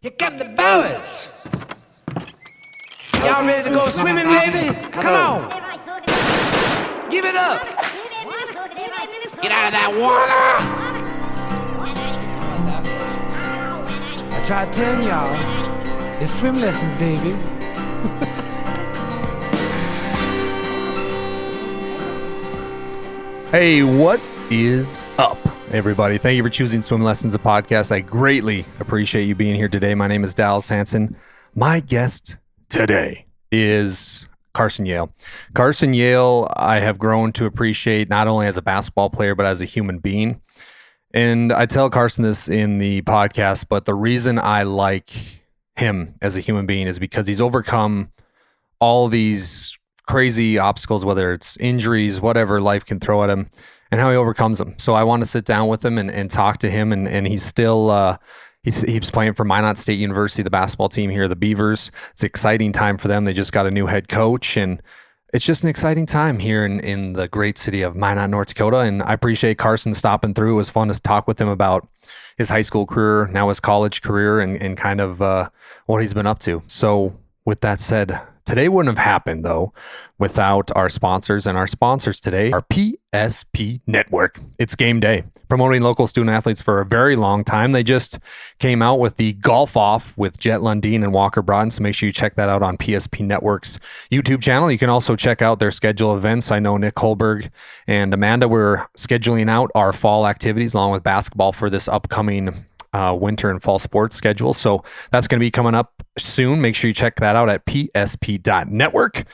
Here come the boys. Y'all ready to go swimming, baby? Come on. Give it up. Get out of that water. I tried telling y'all, it's swim lessons, baby. Hey, what is up, everybody? Thank you for choosing Swim Lessons, a podcast. I greatly appreciate you being here today. My name is Dallas Hansen. My guest today is Carson Yale. Carson Yale, I have grown to appreciate not only as a basketball player, but as a human being. And I tell Carson this in the podcast, but the reason I like him as a human being is because he's overcome all these crazy obstacles, whether it's injuries, whatever life can throw at him, and how he overcomes them. So I want to sit down with him and talk to him. And he's still, he's playing for Minot State University, the basketball team here, the Beavers. It's an exciting time for them. They just got a new head coach, and it's just an exciting time here in the great city of Minot, North Dakota. And I appreciate Carson stopping through. It was fun to talk with him about his high school career, now his college career, and kind of what he's been up to. So with that said, today wouldn't have happened, though, without our sponsors. And our sponsors today are PSP Network. It's game day, promoting local student athletes for a very long time. They just came out with the Golf Off with Jet Lundeen and Walker Broughton, so make sure you check that out on PSP Network's YouTube channel. You can also check out their schedule events. I know Nick Holberg and Amanda were scheduling out our fall activities along with basketball for this upcoming winter and fall sports schedule. So that's going to be coming up soon. Make sure you check that out at psp.network.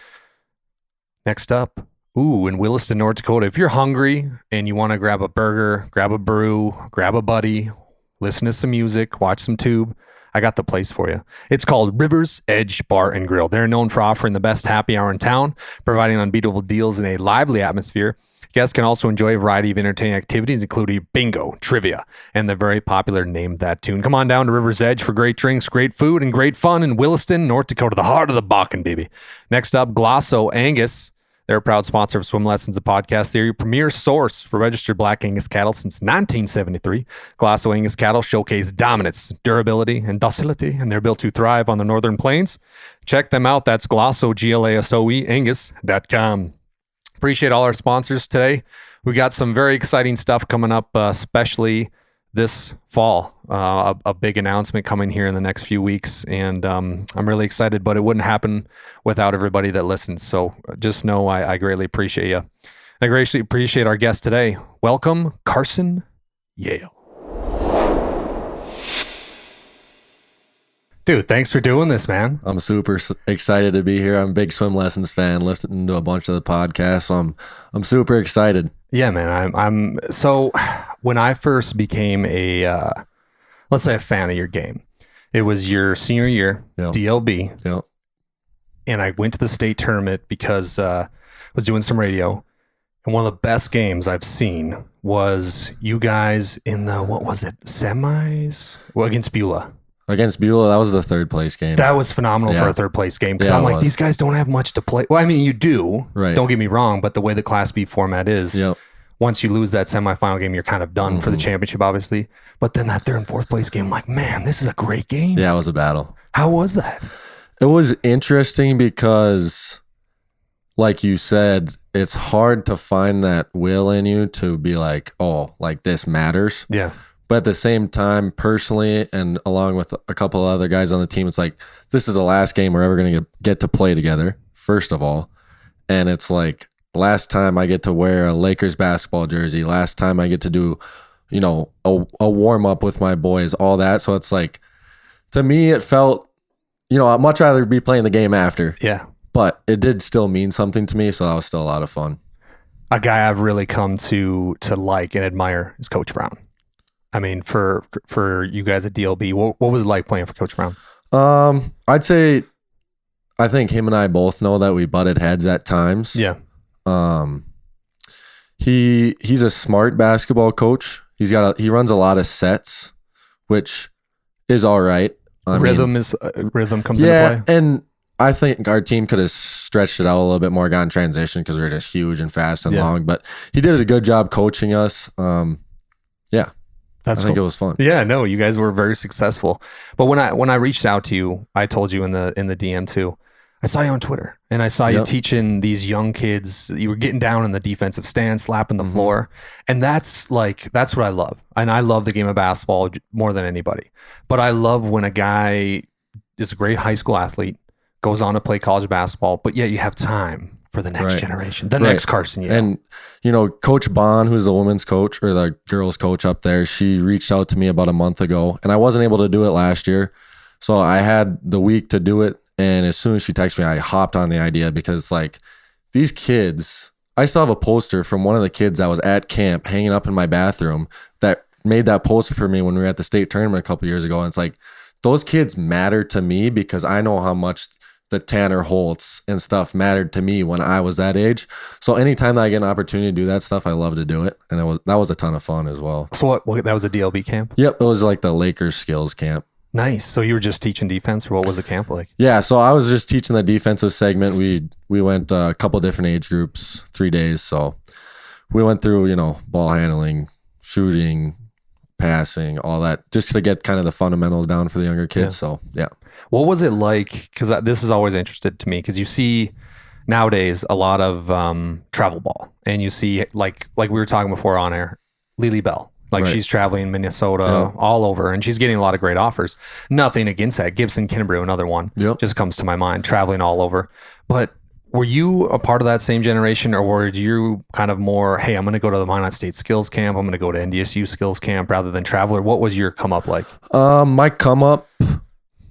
Next up, in Williston, North Dakota, if you're hungry and you want to grab a burger, grab a brew, grab a buddy, listen to some music, watch some tube, I got the place for you. It's called Rivers Edge Bar and Grill. They're known for offering the best happy hour in town, providing unbeatable deals in a lively atmosphere. Guests can also enjoy a variety of entertaining activities, including bingo, trivia, and the very popular Name That Tune. Come on down to River's Edge for great drinks, great food, and great fun in Williston, North Dakota, the heart of the Bakken, baby. Next up, Glosso Angus. They're a proud sponsor of Swim Lessons, a podcast. They're your premier source for registered black Angus cattle since 1973. Glosso Angus cattle showcase dominance, durability, and docility, and they're built to thrive on the northern plains. Check them out. That's Glosso, Glasoe, Angus.com. Appreciate all our sponsors today. We got some very exciting stuff coming up, especially this fall. A big announcement coming here in the next few weeks, and I'm really excited, but it wouldn't happen without everybody that listens. So just know I greatly appreciate you. I greatly appreciate our guest today. Welcome, Carson Yale. Dude, thanks for doing this, man. I'm super excited to be here. I'm a big Swim Lessons fan, listening to a bunch of the podcasts. So I'm super excited. Yeah, man. I'm so when I first became let's say a fan of your game, it was your senior year, yep. DLB. Yep. And I went to the state tournament because I was doing some radio. And one of the best games I've seen was you guys in the, what was it, semis? Well, against Beulah. Against Beulah, that was the third place game. That was phenomenal for a third place game. Because I'm like, these guys don't have much to play. Well, I mean, you do. Right. Don't get me wrong. But the way the Class B format is, once you lose that semifinal game, you're kind of done for the championship, obviously. But then that third and fourth place game, I'm like, man, this is a great game. Yeah, it was a battle. How was that? It was interesting because, like you said, it's hard to find that will in you to be like, oh, like this matters. Yeah. But at the same time, personally, and along with a couple of other guys on the team, it's like, this is the last game we're ever going to get to play together, first of all. And it's like, last time I get to wear a Lakers basketball jersey, last time I get to do, a warm-up with my boys, all that. So it's like, to me, it felt, I'd much rather be playing the game after. Yeah. But it did still mean something to me, so that was still a lot of fun. A guy I've really come to like and admire is Coach Brown. I mean, for you guys at DLB, what was it like playing for Coach Brown? I'd say, I think him and I both know that we butted heads at times. Yeah. He's a smart basketball coach. He runs a lot of sets, which is all right. Rhythm comes into play. Yeah, and I think our team could have stretched it out a little bit more, gotten transition because we were just huge and fast and long. But he did a good job coaching us. Yeah. I think it was fun. Yeah, no, you guys were very successful. But when I reached out to you, I told you in the DM too. I saw you on Twitter, and I saw you teaching these young kids. You were getting down in the defensive stand, slapping the floor, and that's what I love. And I love the game of basketball more than anybody. But I love when a guy is a great high school athlete, goes on to play college basketball, but yet you have time for the next generation, the next Carson Yale. And, Coach Bond, who's the women's coach or the girls coach up there, she reached out to me about a month ago, and I wasn't able to do it last year. So I had the week to do it. And as soon as she texted me, I hopped on the idea because these kids, I still have a poster from one of the kids that was at camp hanging up in my bathroom that made that poster for me when we were at the state tournament a couple years ago. And it's like, those kids matter to me because I know how much the Tanner Holtz and stuff mattered to me when I was that age. So anytime that I get an opportunity to do that stuff, I love to do it. And that was a ton of fun as well. So what that was a DLB camp? Yep. It was like the Lakers skills camp. Nice. So you were just teaching defense, or what was the camp like? Yeah. So I was just teaching the defensive segment. We went a couple different age groups, 3 days. So we went through, ball handling, shooting, passing, all that, just to get kind of the fundamentals down for the younger kids. So yeah. What was it like? Because this is always interested to me, because you see nowadays a lot of travel ball, and you see like we were talking before on air, Lily Bell. She's traveling Minnesota, all over, and she's getting a lot of great offers. Nothing against that. Gibson Kinnebrew, another one, just comes to my mind, traveling all over. But were you a part of that same generation, or were you kind of more, hey, I'm going to go to the Minot State Skills Camp, I'm going to go to NDSU Skills Camp rather than traveler? What was your come up like? My come up,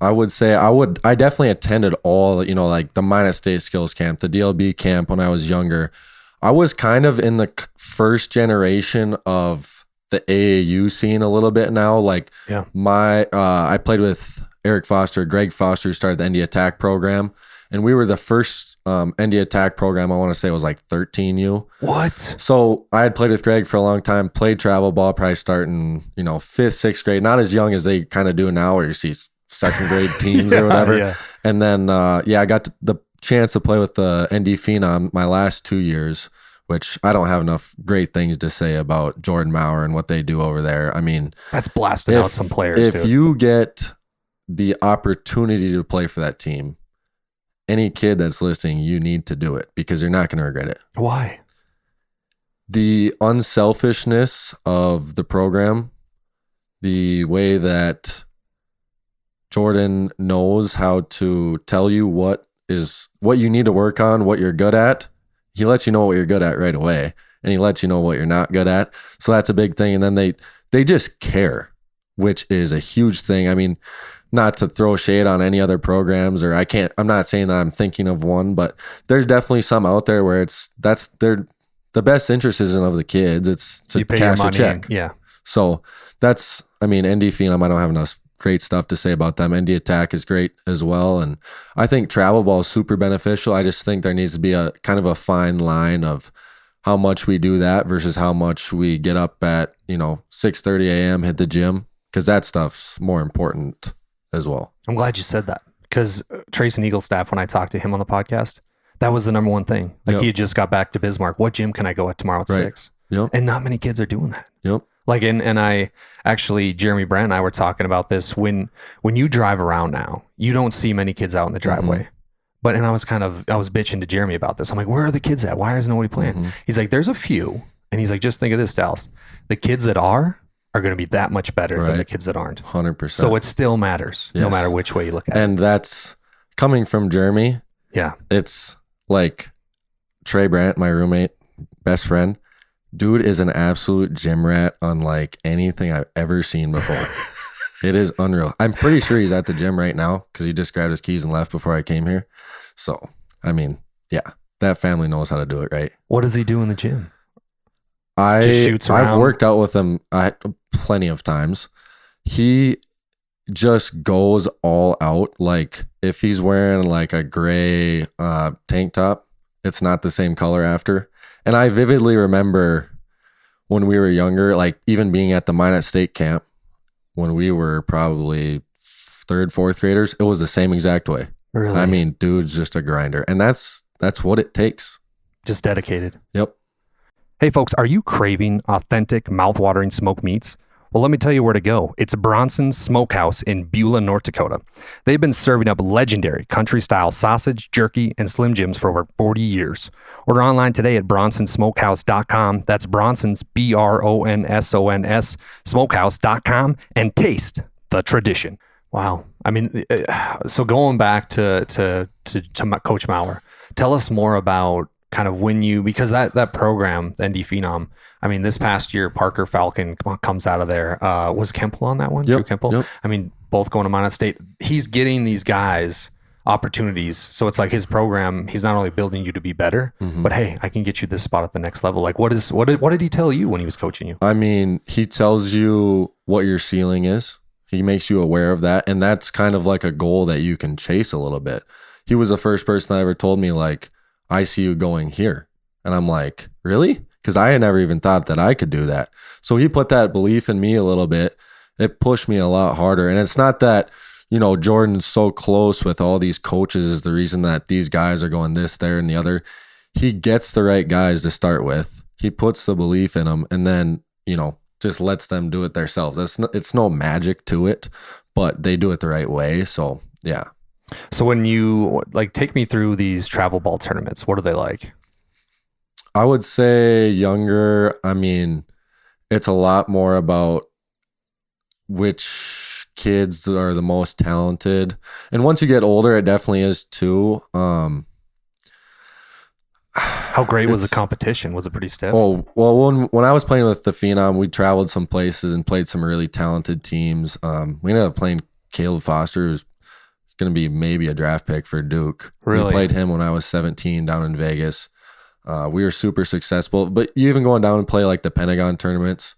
I would say I definitely attended all, like the Minot State Skills Camp, the DLB camp when I was younger. I was kind of in the first generation of the AAU scene a little bit now. I played with Eric Foster, Greg Foster, who started the ND Attack program. And we were the first ND Attack program, I want to say it was like 13U. What? So I had played with Greg for a long time, played travel ball, probably starting, 5th, 6th grade, not as young as they kind of do now where you see second grade teams or whatever. Yeah. And then, I got the chance to play with the ND Phenom my last 2 years, which I don't have enough great things to say about Jordan Maurer and what they do over there. I mean, that's blasting out some players. If you get the opportunity to play for that team, any kid that's listening, you need to do it because you're not going to regret it. Why? The unselfishness of the program, the way that Jordan knows how to tell you what you need to work on, what you're good at. He lets you know what you're good at right away, and he lets you know what you're not good at. So that's a big thing. And then they just care, which is a huge thing. I mean, not to throw shade on any other programs, or I'm not saying that I'm thinking of one, but there's definitely some out there where the best interest isn't of the kids. It's to cash a check. Yeah. So ND Phenom, I don't have enough great stuff to say about them. ND Attack is great as well. And I think travel ball is super beneficial. I just think there needs to be a kind of a fine line of how much we do that versus how much we get up at, 6:30 a.m., hit the gym, because that stuff's more important as well. I'm glad you said that, because Trayson Eaglestaff, when I talked to him on the podcast, that was the number one thing. He had just got back to Bismarck. What gym can I go at tomorrow at 6? Yep. And not many kids are doing that. Yep. And I actually, Jeremy Brandt and I were talking about this. When you drive around now, you don't see many kids out in the driveway. But I was bitching to Jeremy about this. I'm like, where are the kids at? Why is nobody playing? He's like, there's a few. And he's like, just think of this, Dallas. The kids that are going to be that much better than the kids that aren't. 100%. So it still matters, no matter which way you look at it. And that's coming from Jeremy. Yeah. It's like Trey Brandt, my roommate, best friend. Dude is an absolute gym rat unlike anything I've ever seen before. It is unreal. I'm pretty sure he's at the gym right now because he just grabbed his keys and left before I came here. So, I mean, yeah, that family knows how to do it, right? What does he do in the gym? Just shoots around? I've worked out with him plenty of times. He just goes all out. Like if he's wearing like a gray tank top, it's not the same color after. And I vividly remember when we were younger, like even being at the Minot State camp when we were probably 3rd, 4th graders, it was the same exact way. Really? I mean, dude's just a grinder. And that's what it takes. Just dedicated. Yep. Hey folks, are you craving authentic, mouth-watering smoked meats? Well, let me tell you where to go. It's Bronson's Smokehouse in Beulah, North Dakota. They've been serving up legendary country-style sausage, jerky, and Slim Jims for over 40 years. Order online today at bronsonsmokehouse.com. That's Bronson's, Bronsons, smokehouse.com, and taste the tradition. Wow. I mean, so going back to Coach Maurer, tell us more about kind of when you, because that program, the ND Phenom, I mean, this past year, Parker Falcon comes out of there. Was Kemple on that one? Yep, Drew Kemple? yep. I mean, both going to Minot State. He's getting these guys opportunities. So it's like his program, he's not only building you to be better, but hey, I can get you this spot at the next level. Like what did he tell you when he was coaching you? I mean, he tells you what your ceiling is. He makes you aware of that. And that's kind of like a goal that you can chase a little bit. He was the first person that ever told me, like, I see you going here. And I'm like, really? Because I had never even thought that I could do that. So he put that belief in me a little bit. It pushed me a lot harder. And it's not that, Jordan's so close with all these coaches is the reason that these guys are going this, there, and the other. He gets the right guys to start with. He puts the belief in them and then, just lets them do it themselves. It's no magic to it, but they do it the right way. So, yeah. So when you take me through these travel ball tournaments, what are they like? I would say younger. I mean, it's a lot more about which kids are the most talented. And once you get older, it definitely is too. How great was the competition? Was it pretty stiff? Oh, well, when I was playing with the Phenom, we traveled some places and played some really talented teams. We ended up playing Caleb Foster, who's going to be maybe a draft pick for Duke. Really? We played him when I was 17 down in Vegas. We were super successful, but you even going down and play like the Pentagon tournaments,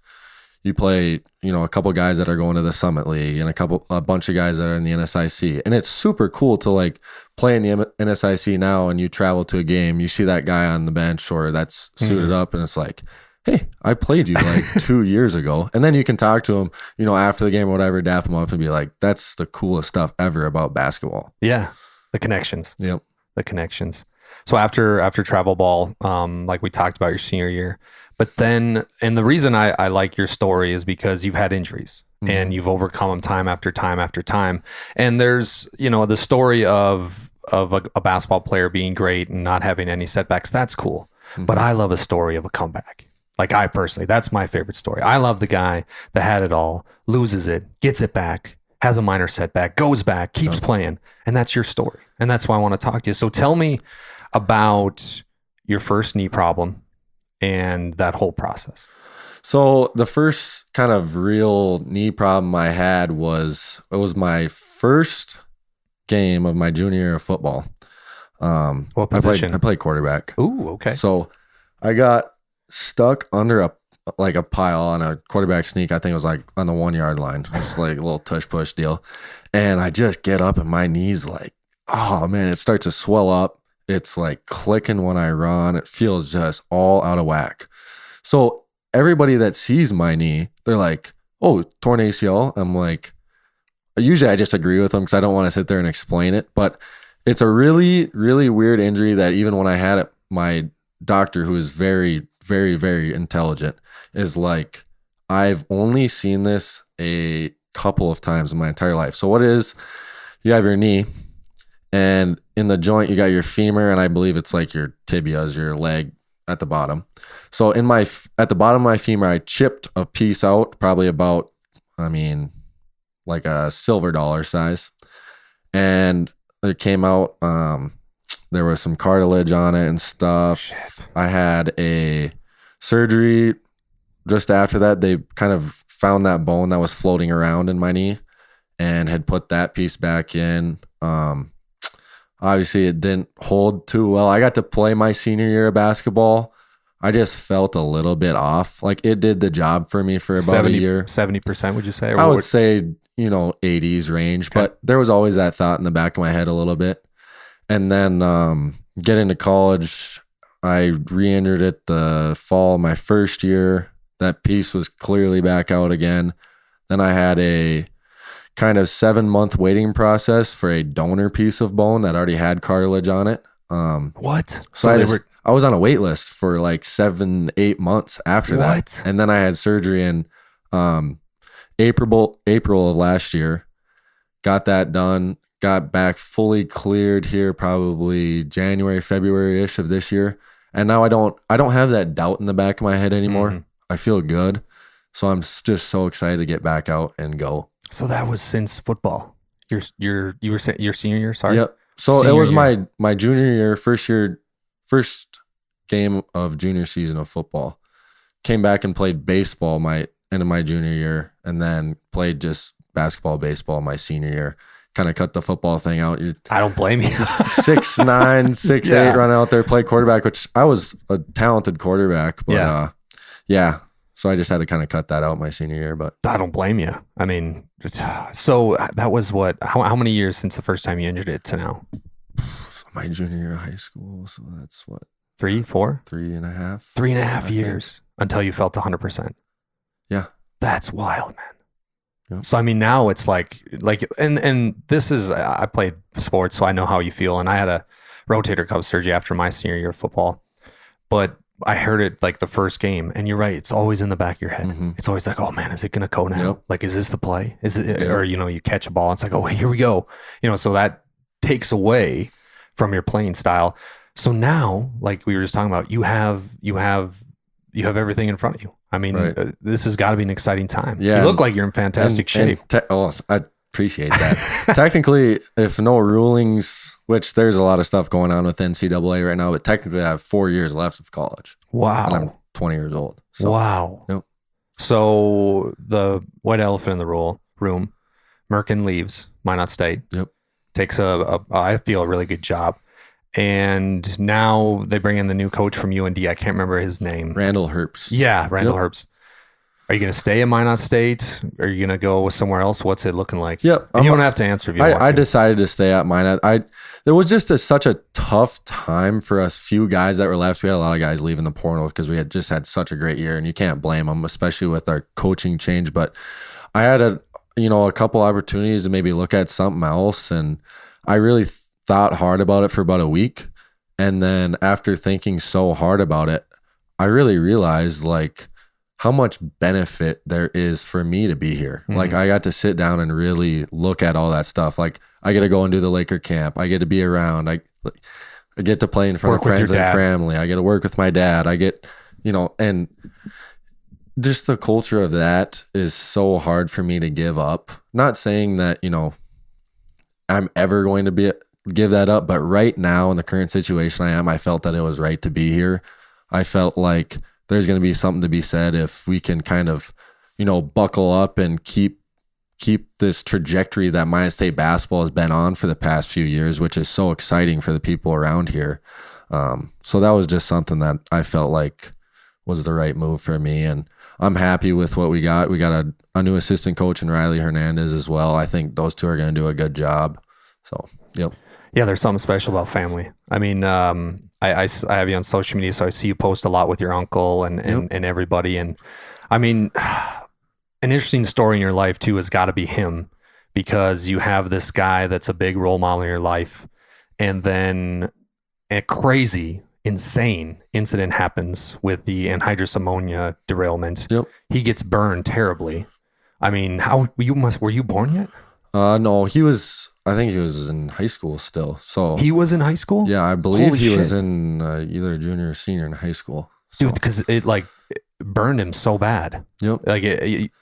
you play, a couple guys that are going to the Summit League and a bunch of guys that are in the NSIC. And it's super cool to like play in the NSIC now and you travel to a game, you see that guy on the bench or that's suited up and it's like, hey, I played you like 2 years ago. And then you can talk to him, after the game or whatever, dap him up and be like, that's the coolest stuff ever about basketball. Yeah. The connections. Yep. The connections. So after travel ball, like we talked about your senior year, but then, and the reason I like your story is because you've had injuries and you've overcome them time after time after time. And there's, the story of a basketball player being great and not having any setbacks. That's cool. But I love a story of a comeback. Like I personally, that's my favorite story. I love the guy that had it all, loses it, gets it back, has a minor setback, goes back, keeps playing. And that's your story. And that's why I want to talk to you. So tell me about your first knee problem and that whole process. So the first kind of real knee problem I had it was my first game of my junior year of football. What position? I played quarterback. Ooh, okay. So I got stuck under a pile on a quarterback sneak. I think it was like on the 1 yard line. It was like a little tush push deal. And I just get up and my knees like, oh man, it starts to swell up. It's like clicking when I run. It feels just all out of whack. So everybody that sees my knee, they're like, oh, torn ACL. I'm like, usually I just agree with them because I don't want to sit there and explain it. But it's a really, really weird injury that even when I had it, my doctor, who is very, very, very intelligent, is like, I've only seen this a couple of times in my entire life. So what it is, you have your knee, and in the joint, you got your femur, and I believe it's like your tibias, your leg at the bottom. So at the bottom of my femur, I chipped a piece out, probably about, like a silver dollar size. And it came out, there was some cartilage on it and stuff. Shit. I had a surgery just after that. They kind of found that bone that was floating around in my knee and had put that piece back in. Obviously, it didn't hold too well. I got to play my senior year of basketball. I just felt a little bit off. Like it did the job for me for about a year. 70%, would you say? Or I would say, 80s range. Okay. But there was always that thought in the back of my head a little bit. And then get into college, I re-injured it the fall of my first year. That piece was clearly back out again. Then I had a kind of 7-month waiting process for a donor piece of bone that already had cartilage on it. What? So I was on a wait list for like 7-8 months after that. And then I had surgery and April of last year. Got that done. Got back fully cleared here probably January, February-ish of this year. And now I don't have that doubt in the back of my head anymore. Mm-hmm. I feel good. So I'm just so excited to get back out and go. So that was since football. You were saying your senior year, sorry? Yep. So senior it was year. my junior year, first game of junior season of football. Came back and played baseball end of my junior year, and then played just basketball, baseball my senior year. Kind of cut the football thing out. I don't blame you. 6'9", 6'8", run out there, play quarterback, which I was a talented quarterback, but so I just had to kind of cut that out my senior year. But I don't blame you. I mean, so that was what? How many years since the first time you injured it to now? My junior year of high school. So that's what? 3, 4? 3.5. 3.5 years until you felt 100%. Yeah. That's wild, man. Yep. So, I mean, now it's like, and this is, I played sports, so I know how you feel. And I had a rotator cuff surgery after my senior year of football, but I heard it like the first game, and you're right. It's always in the back of your head. Mm-hmm. It's always like, oh man, is it going to go now? Yep. Like, is this the play? Is it, or, you catch a ball. And it's like, oh, wait, here we go. So that takes away from your playing style. So now, like we were just talking about, you have everything in front of you. I mean, this has got to be an exciting time. Yeah, you look like you're in fantastic shape. I appreciate that. Technically, if no rulings, which there's a lot of stuff going on with NCAA right now, but technically I have 4 years left of college. Wow. And I'm 20 years old. So, wow. Yep. So the white elephant in the room, Merkin leaves Minot State. Yep. Takes I feel a really good job. And now they bring in the new coach from UND. I can't remember his name. Randall Herbst. Yeah, Randall Herbst. Are you going to stay at Minot State? Are you going to go somewhere else? What's it looking like? Yep. And you don't have to answer if you want to. I decided to stay at Minot. There was just such a tough time for us few guys that were left. We had a lot of guys leaving the portal because we had just had such a great year, and you can't blame them, especially with our coaching change. But I had a couple opportunities to maybe look at something else, and I really thought hard about it for about a week. And then after thinking so hard about it, I really realized like how much benefit there is for me to be here. Mm-hmm. Like I got to sit down and really look at all that stuff. Like I get to go and do the Laker camp. I get to be around. I get to play in front of friends and family. I get to work with my dad. I get, and just the culture of that is so hard for me to give up. Not saying that, I'm ever going to give that up, but right now in the current situation I felt that it was right to be here. I felt like there's going to be something to be said if we can kind of, buckle up and keep this trajectory that Minot State basketball has been on for the past few years, which is so exciting for the people around here. So that was just something that I felt like was the right move for me. And I'm happy with what we got. We got a new assistant coach in Riley Hernandez as well. I think those two are going to do a good job. So, yep. Yeah, there's something special about family. I mean, I have you on social media, so I see you post a lot with your uncle and everybody. And I mean, an interesting story in your life too has got to be him, because you have this guy that's a big role model in your life, and then a crazy, insane incident happens with the anhydrous ammonia derailment. Yep. He gets burned terribly. I mean, were you born yet? No, I think he was in high school still. So he was in high school? Yeah, I believe he was in either junior or senior in high school. So. Dude, because it burned him so bad. Yep. Like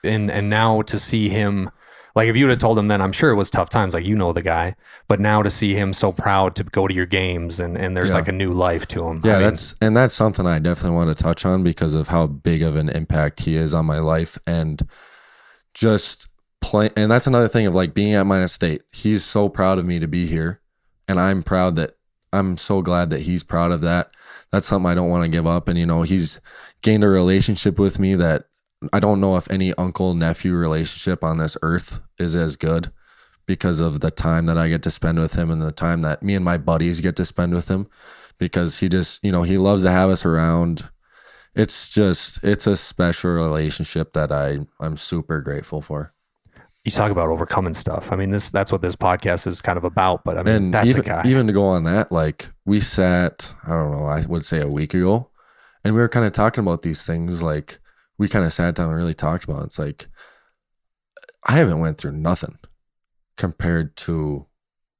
and now to see him, like if you would have told him then, I'm sure it was tough times. Like the guy, but now to see him so proud to go to your games and there's like a new life to him. Yeah, that's something I definitely want to touch on because of how big of an impact he is on my life and just. And that's another thing of like being at Minot State. He's so proud of me to be here, and I'm so glad that he's proud of that. That's something I don't want to give up. And he's gained a relationship with me that I don't know if any uncle-nephew relationship on this earth is as good because of the time that I get to spend with him and the time that me and my buddies get to spend with him, because he just he loves to have us around. It's a special relationship that I'm super grateful for. You talk about overcoming stuff. I mean, that's what this podcast is kind of about, but I mean, that's a guy. Even to go on that, like we sat, I don't know, I would say a week ago, and we were kind of talking about these things. Like we kind of sat down and really talked about it. It's like I haven't went through nothing compared to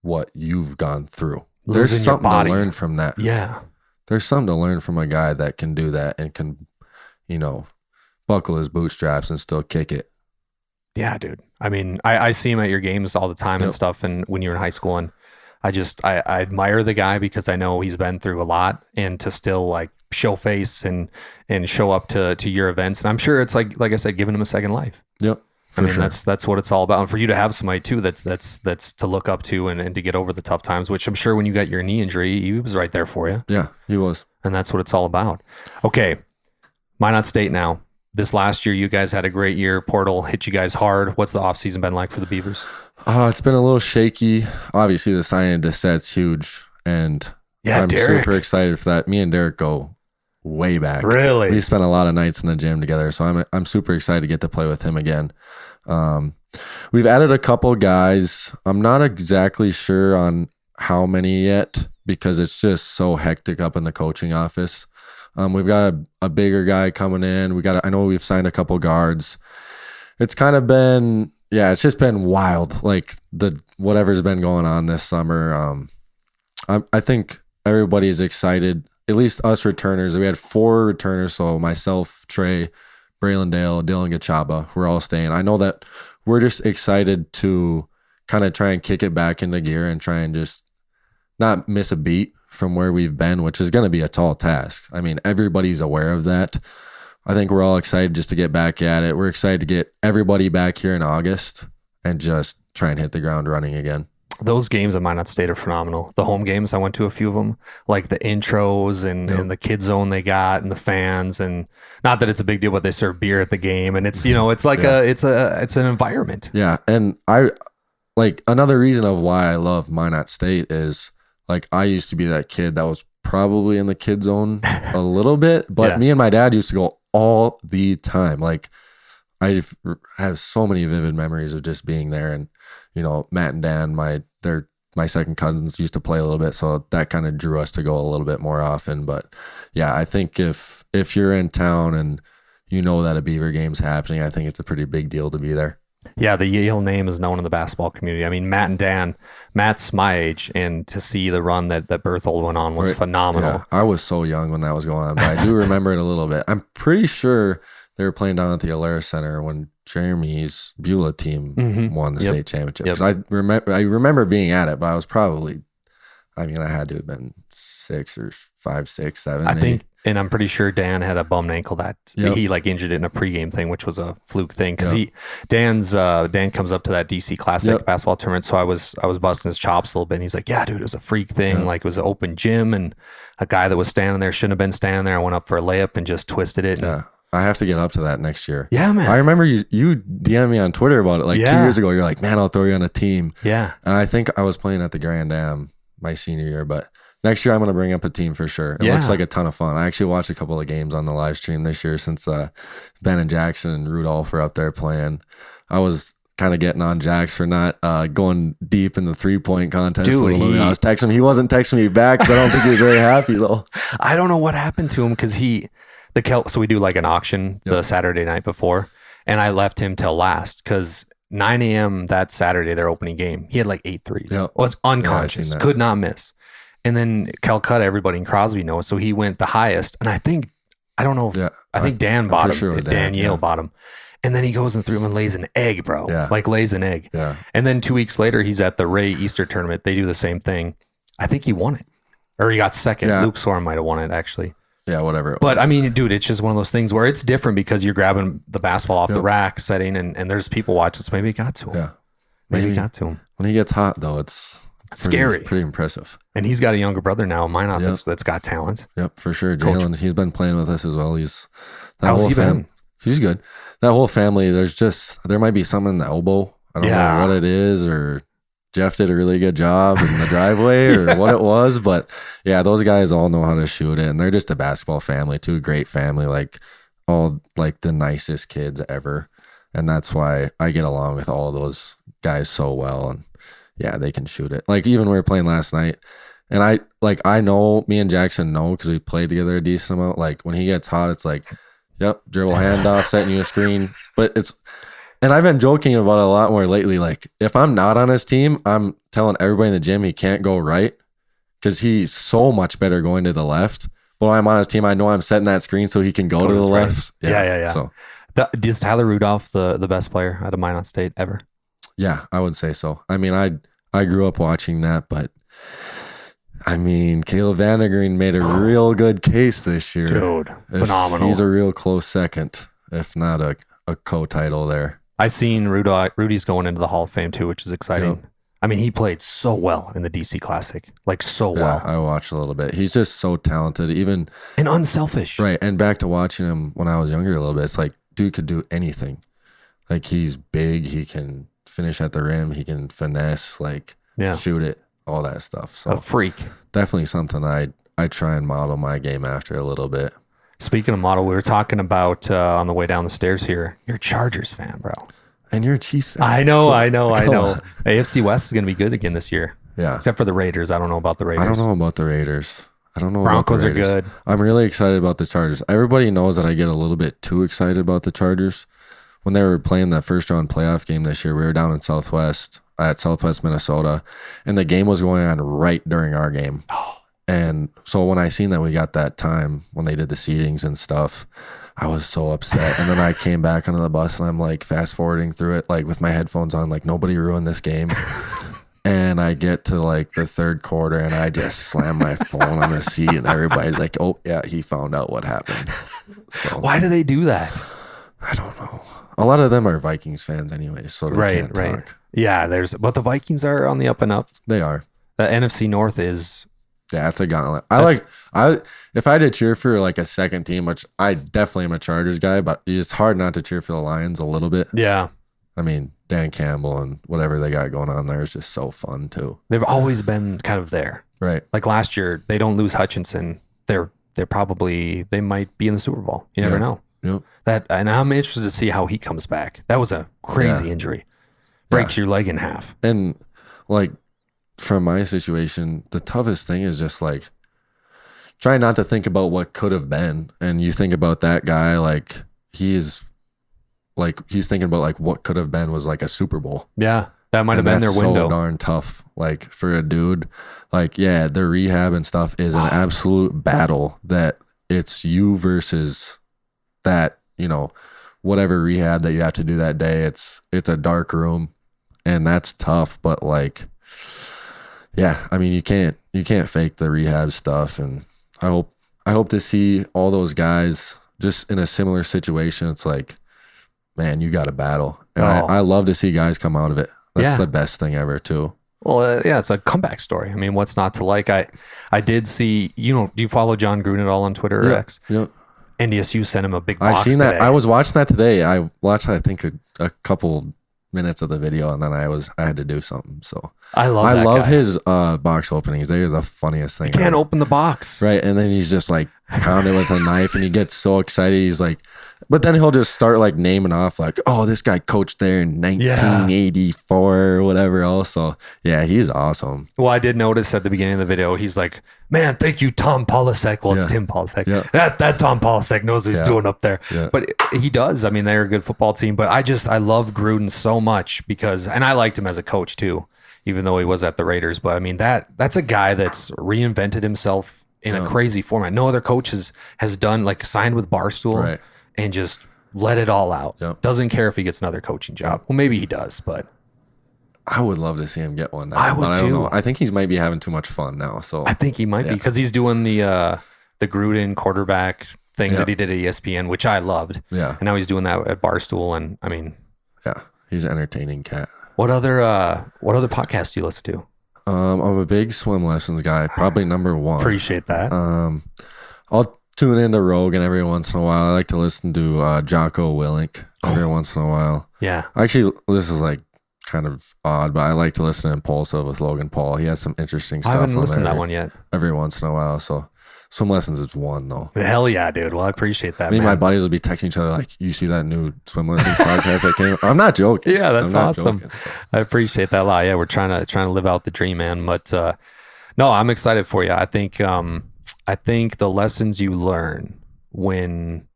what you've gone through. There's Losing your something to body. learn from that. Yeah. There's something to learn from a guy that can do that and can, you know, buckle his bootstraps and still kick it. Yeah, dude. I mean, I see him at your games all the time and stuff, and when you're in high school, and I admire the guy because I know he's been through a lot, and to still like show face and show up to your events, and I'm sure it's like I said, giving him a second life. Yep. I mean, that's what it's all about. And for you to have somebody too that's to look up to and to get over the tough times, which I'm sure when you got your knee injury, he was right there for you. Yeah, he was. And that's what it's all about. Okay. Minot State now. This last year, you guys had a great year. Portal hit you guys hard. What's the offseason been like for the Beavers? It's been a little shaky. Obviously, the signing to set's huge. And I'm Derek. super excited for that. Me and Derek go way back. Really? We spent a lot of nights in the gym together, so I'm super excited to get to play with him again. We've added a couple guys. I'm not exactly sure on how many yet because it's just so hectic up in the coaching office. We've got a bigger guy coming in. I know we've signed a couple guards. It's kind of been, it's just been wild. Like whatever's been going on this summer. I think everybody is excited. At least us returners. We had 4 returners. So myself, Trey, Braylon Dale, Dylan Gachaba, we're all staying. I know that we're just excited to kind of try and kick it back into gear and try and just not miss a beat from where we've been, which is going to be a tall task. I mean, everybody's aware of that. I think we're all excited just to get back at it. We're excited to get everybody back here in August and just try and hit the ground running again. Those games at Minot State are phenomenal. The home games, I went to a few of them, like the intros and the kid zone they got and the fans, and not that it's a big deal, but they serve beer at the game, and it's it's like it's an environment. Yeah, and I like another reason of why I love Minot State is like I used to be that kid that was probably in the kid zone a little bit, but me and my dad used to go all the time. Like I have so many vivid memories of just being there, and Matt and Dan, my second cousins used to play a little bit, so that kind of drew us to go a little bit more often. But yeah, I think if you're in town and you know that a Beaver game's happening, I think it's a pretty big deal to be there. Yeah, the Yale name is known in the basketball community. I mean, Matt and Dan, Matt's my age, and to see the run that Berthold went on was phenomenal. Yeah, I was so young when that was going on, but I do remember it a little bit. I'm pretty sure they were playing down at the Alara Center when Jeremy's Beulah team won the state championship. Because I remember being at it, but I was probably, I had to have been 6 or 5, 6, 7. I think, and I'm pretty sure Dan had a bummed ankle that he like injured it in a pregame thing, which was a fluke thing. Because Dan comes up to that DC Classic basketball tournament, so I was busting his chops a little bit. And he's like, "Yeah, dude, it was a freak thing. Like it was an open gym, and a guy that was standing there shouldn't have been standing there. I went up for a layup and just twisted it." Yeah. I have to get up to that next year. Yeah, man. I remember you DM'd me on Twitter about it 2 years ago. You're like, "Man, I'll throw you on a team." Yeah. And I think I was playing at the Grand Am my senior year, but next year I'm going to bring up a team for sure. It looks like a ton of fun. I actually watched a couple of games on the live stream this year since Ben and Jackson and Rudolph were up there playing. I was kind of getting on Jax for not going deep in the 3-point contest. Dude, I was texting him. He wasn't texting me back because I don't think he was very happy though. I don't know what happened to him because so we do like an auction the Saturday night before, and I left him till last because 9 a.m. that Saturday, their opening game, he had like 8 threes. Was unconscious, could not miss. And then Calcutta, everybody in Crosby knows, so he went the highest. And I think Dan bought him. Sure Dan Yale bought him. And then he goes and threw him and lays an egg, bro. Yeah. Like lays an egg. Yeah. And then 2 weeks later, he's at the Ray Easter tournament. They do the same thing. I think he won it. Or he got second. Yeah. Luke Soren might have won it, actually. Yeah, whatever. But I mean, dude, it's just one of those things where it's different because you're grabbing the basketball off the rack setting and there's people watching. So maybe it got to him. Yeah. Maybe it got to him. When he gets hot, though, it's scary. Pretty impressive. And he's got a younger brother now, Minot, that's got talent. Yep, for sure. Jalen, he's been playing with us as well. How's he been? He's good. That whole family, there might be something in the elbow. I don't know what it is, or Jeff did a really good job in the driveway or what it was. But yeah, those guys all know how to shoot it. And they're just a basketball family too. Great family, like all like the nicest kids ever. And that's why I get along with all those guys so well. And yeah, they can shoot it. Like even we were playing last night, and I know me and Jackson know because we played together a decent amount. Like when he gets hot, it's like, yep, dribble handoff, setting you a screen. But And I've been joking about it a lot more lately. Like, if I'm not on his team, I'm telling everybody in the gym he can't go right because he's so much better going to the left. But when I'm on his team, I know I'm setting that screen so he can go to the left. Yeah. So, is Tyler Rudolph the best player out of Minot State ever? yeah, I would say so. I mean, I grew up watching that, but I mean, Caleb Vandergreen made a real good case this year. Dude, phenomenal. He's a real close second, if not a co-title there. I seen Rudy's going into the Hall of Fame too, which is exciting. Yep. I mean, he played so well in the DC Classic, like so well. I watched a little bit. He's just so talented, even and unselfish. Right, and back to watching him when I was younger a little bit. It's like dude could do anything. Like he's big, he can finish at the rim, he can finesse, like shoot it, all that stuff. So a freak. Definitely something I try and model my game after a little bit. Speaking of model, we were talking about on the way down the stairs here. You're a Chargers fan, bro. And you're a Chiefs fan. I know. Come on. AFC West is going to be good again this year. Yeah. Except for the Raiders. I don't know about the Raiders. I don't know about the Raiders. Broncos are good. I'm really excited about the Chargers. Everybody knows that I get a little bit too excited about the Chargers. When they were playing that first round playoff game this year, we were down in Southwest Minnesota, and the game was going on right during our game. And so when I seen that we got that time when they did the seedings and stuff, I was so upset. And then I came back onto the bus and I'm like fast forwarding through it, like with my headphones on, like nobody ruined this game. And I get to like the third quarter and I just slam my phone on the seat and everybody's like, oh yeah, he found out what happened. So why do they do that? I don't know. A lot of them are Vikings fans anyway, so they can't talk. Yeah, but the Vikings are on the up and up. They are. The NFC North is. Yeah, it's a gauntlet. If I had to cheer for like a second team, which I definitely am a Chargers guy, but it's hard not to cheer for the Lions a little bit. Yeah. I mean, Dan Campbell and whatever they got going on there is just so fun too. They've always been kind of there. Right. Like last year, they don't lose Hutchinson. They might be in the Super Bowl. You never know. Yep. And I'm interested to see how he comes back. That was a crazy injury. Breaks your leg in half. And like from my situation, the toughest thing is just like try not to think about what could have been. And you think about that guy, like he's thinking about like what could have been was like a Super Bowl. Yeah. That might have been their window. So darn tough. Like for a dude, like, yeah, the rehab and stuff is an absolute battle that it's you versus that, whatever rehab that you have to do that day. It's a dark room and that's tough, but like, yeah, I mean, you can't fake the rehab stuff. And I hope to see all those guys just in a similar situation. It's like, man, you got to battle. And I love to see guys come out of it. That's the best thing ever too. Well, it's a comeback story. I mean, what's not to like? I did see, do you follow John Gruden at all on Twitter or X? Yeah. NDSU sent him a big box I seen that. today. I was watching that today. I watched, I think, a couple minutes of the video, and then I had to do something. So I love his box openings. They are the funniest thing. You can't open the box. Right. And then he's just like pounding with a knife and he gets so excited. He's like, but then he'll just start like naming off like, oh, this guy coached there in 1984 or whatever else. So yeah, he's awesome. Well, I did notice at the beginning of the video, he's like, man, thank you, Tom Polasek. Well, it's Tim Polasek. Yeah. That Tom Polasek knows what he's doing up there. Yeah. But he does. I mean, they're a good football team. But I love Gruden so much because, and I liked him as a coach too, even though he was at the Raiders. But I mean, that's a guy that's reinvented himself in a crazy format. No other coach has done, like signed with Barstool and just let it all out. Yep. Doesn't care if he gets another coaching job. Well, maybe he does, but I would love to see him get one now. I would too. I don't know. I think he might be having too much fun now. So I think he might be because he's doing the Gruden quarterback thing that he did at ESPN, which I loved. Yeah. And now he's doing that at Barstool. And I mean, yeah, he's an entertaining cat. What other podcasts do you listen to? I'm a big swim lessons guy, probably number one. Appreciate that. I'll tune into Rogan every once in a while. I like to listen to Jocko Willink every once in a while. Yeah. Actually, this is like kind of odd, but I like to listen to Impulsive with Logan Paul. He has some interesting stuff. I haven't listened to that one yet. Every once in a while. So swim lessons is one though. Hell yeah, dude. Well, I appreciate that. Me and my buddies will be texting each other like, "You see that new swim lessons podcast that came?" I'm not joking. Yeah, that's awesome. Joking, so. I appreciate that a lot. Yeah, we're trying to live out the dream, man. But no, I'm excited for you. I think the lessons you learn when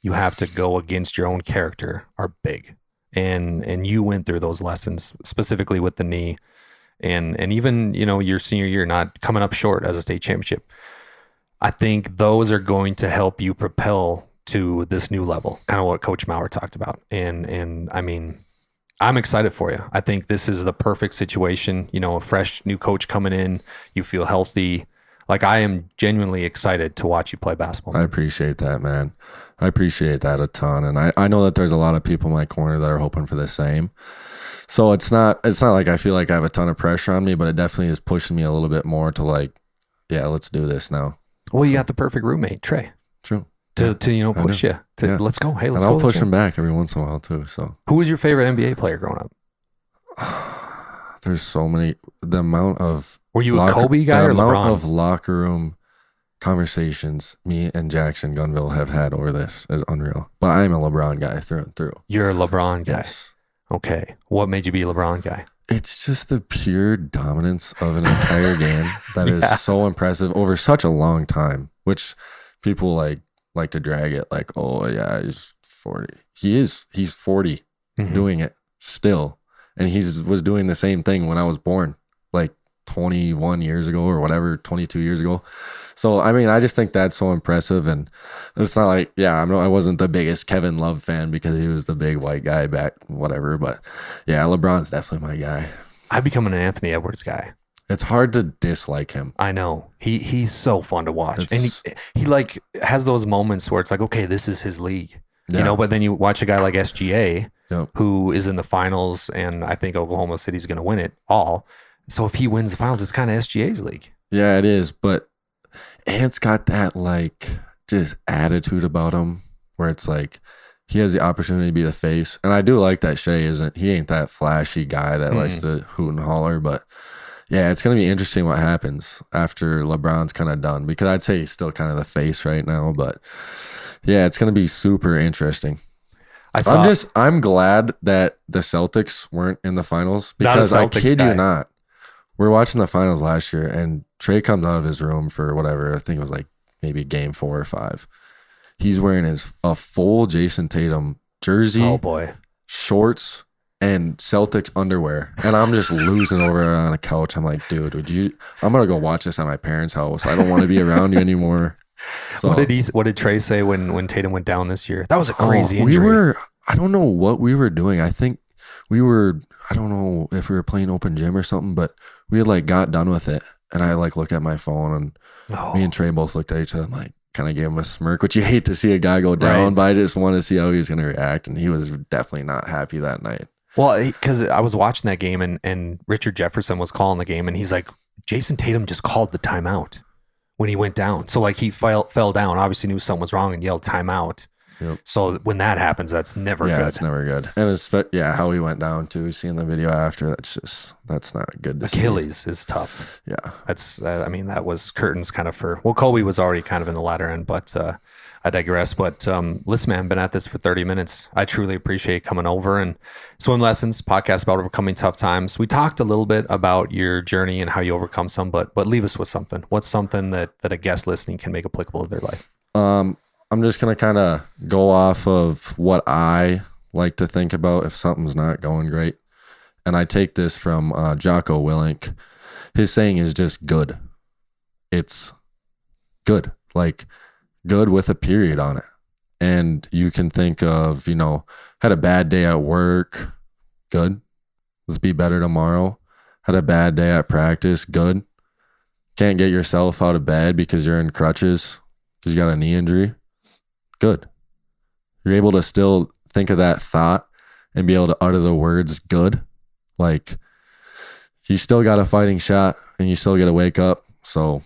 you have to go against your own character are big. and you went through those lessons specifically with the knee, and even your senior year not coming up short as a state championship. I think those are going to help you propel to this new level, kind of what Coach Maurer talked about. And I mean, I'm excited for you. I think this is the perfect situation. A fresh new coach coming in, you feel healthy. Like, I am genuinely excited to watch you play basketball. I appreciate that, man. I appreciate that a ton. And I know that there's a lot of people in my corner that are hoping for the same. So it's not like I feel like I have a ton of pressure on me, but it definitely is pushing me a little bit more to like, yeah, let's do this now. Well, you got the perfect roommate, Trey. True. To push you. Let's go. Hey, let's go. And I'll go. push him back every once in a while too. So, who was your favorite NBA player growing up? There's so many. The amount of were you a Kobe guy or LeBron? The amount of locker room conversations me and Jackson Gunville have had over this is unreal. But I'm a LeBron guy through and through. You're a LeBron guy. Yes. Okay. What made you be a LeBron guy? It's just the pure dominance of an entire game that is so impressive over such a long time, which people like to drag it like, oh yeah, he's 40. He's 40 doing it still. And was doing the same thing when I was born, like 21 years ago or whatever, 22 years ago. So, I mean, I just think that's so impressive. And it's not like, I wasn't the biggest Kevin Love fan because he was the big white guy back, whatever. But yeah, LeBron's definitely my guy. I'm becoming an Anthony Edwards guy. It's hard to dislike him. I know. He's so fun to watch. And he like has those moments where it's like, okay, this is his league. Yeah. But then you watch a guy like SGA who is in the finals, and I think Oklahoma City's going to win it all. So if he wins the finals, it's kind of SGA's league. Yeah, it is. But Ant's got that like just attitude about him where it's like he has the opportunity to be the face. And I do like that Shea he ain't that flashy guy that likes to hoot and holler. But yeah, it's going to be interesting what happens after LeBron's kind of done, because I'd say he's still kind of the face right now. But yeah, it's going to be super interesting. I'm glad that the Celtics weren't in the finals, because I kid you not, we're watching the finals last year and Trey comes out of his room for whatever, I think it was like maybe game 4 or 5. He's wearing a full Jason Tatum jersey, oh boy, shorts, and Celtics underwear, and I'm just losing over on a couch. I'm like, dude, I'm gonna go watch this at my parents' house. I don't want to be around you anymore. So, what did Trey say when Tatum went down this year? That was a crazy injury. I don't know what we were doing. I think I don't know if we were playing open gym or something, but we had like got done with it. And I like look at my phone, and me and Trey both looked at each other. I'm like, kind of gave him a smirk, which you hate to see a guy go down, but I just wanted to see how he was going to react. And he was definitely not happy that night. Well, because I was watching that game, and Richard Jefferson was calling the game, and he's like, Jason Tatum just called the timeout when he went down. So like he fell down, obviously knew something was wrong and yelled timeout. Yep. So when that happens, that's never good. Yeah, it's never good. And it's how he went down too. Seeing the video after, that's not good to Achilles is tough. Yeah, that was curtains kind of for. Well, Kobe was already kind of in the latter end, but I digress. But listen, man, I've been at this for 30 minutes. I truly appreciate coming over. And Swim Lessons podcast about overcoming tough times. We talked a little bit about your journey and how you overcome some, but leave us with something. What's something that a guest listening can make applicable to their life? I'm just going to kind of go off of what I like to think about if something's not going great. And I take this from Jocko Willink. His saying is just good. It's good. Like good with a period on it. And you can think of, had a bad day at work. Good. Let's be better tomorrow. Had a bad day at practice. Good. Can't get yourself out of bed because you're in crutches because you got a knee injury. Good. You're able to still think of that thought and be able to utter the words good. Like you still got a fighting shot and you still get to wake up. So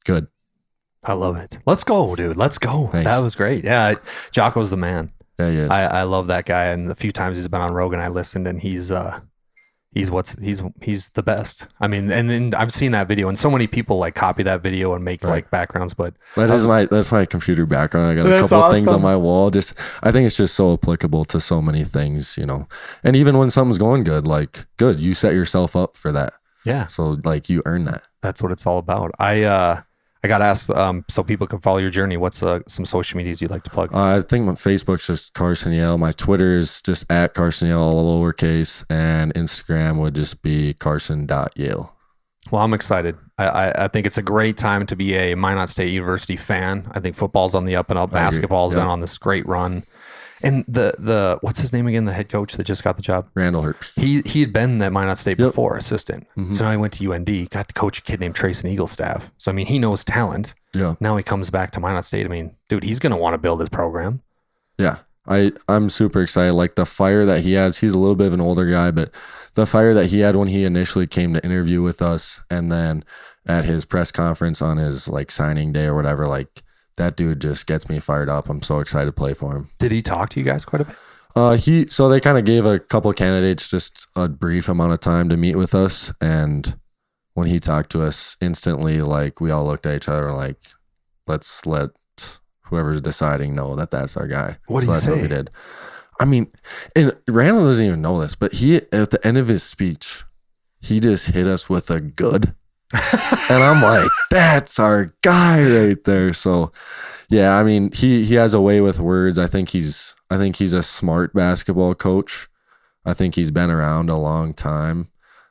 good. I love it. Let's go, dude. Let's go. Thanks. That was great. Yeah. Jocko's the man. Yeah, he is. I love that guy. And the few times he's been on Rogan, I listened, and he's the best. I mean, and then I've seen that video, and so many people like copy that video and make like backgrounds, but that's my computer background. I got a couple of things on my wall. I think it's just so applicable to so many things, and even when something's going good, like good, you set yourself up for that. Yeah. So like you earn that. That's what it's all about. I I got to ask, so people can follow your journey. What's some social medias you'd like to plug? I think my Facebook's just Carson Yale. My Twitter is just at Carson Yale, all lowercase, and Instagram would just be carson.yale. Well, I'm excited. I think it's a great time to be a Minot State University fan. I think football's on the up and up. Basketball's been on this great run. And the what's his name again? The head coach that just got the job? Randall Herbst. He had been at Minot State before, assistant. So now he went to UND, got to coach a kid named Trayson Eaglestaff. So, I mean, he knows talent. Yeah. Now he comes back to Minot State. I mean, dude, he's going to want to build his program. Yeah. I'm super excited. Like the fire that he has, he's a little bit of an older guy, but the fire that he had when he initially came to interview with us and then at his press conference on his like signing day or whatever, like that dude just gets me fired up. I'm so excited to play for him. Did he talk to you guys quite a bit? So they kind of gave a couple of candidates just a brief amount of time to meet with us. And when he talked to us instantly, like we all looked at each other like, let's let whoever's deciding know that that's our guy. What did he say? What we did. I mean, and Randall doesn't even know this, but he, at the end of his speech, he just hit us with a good. And I'm like, that's our guy right there. So yeah, I mean, he has a way with words. I think he's a smart basketball coach. I think he's been around a long time.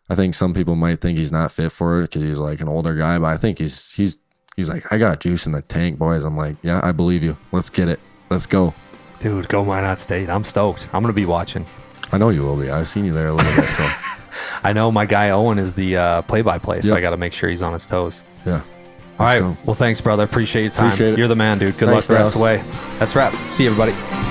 I think some people might think he's not fit for it because he's like an older guy, but I think he's like, I got juice in the tank, boys. I'm like, yeah, I believe you. Let's get it. Let's go. Dude, go Minot State. I'm stoked. I'm going to be watching. I know you will be. I've seen you there a little bit. So I know my guy Owen is the play-by-play, so I got to make sure he's on his toes. Yeah. All right. Well, thanks, brother. Appreciate your time. Appreciate it. You're the man, dude. Good luck the rest of the way. That's a wrap. See you, everybody.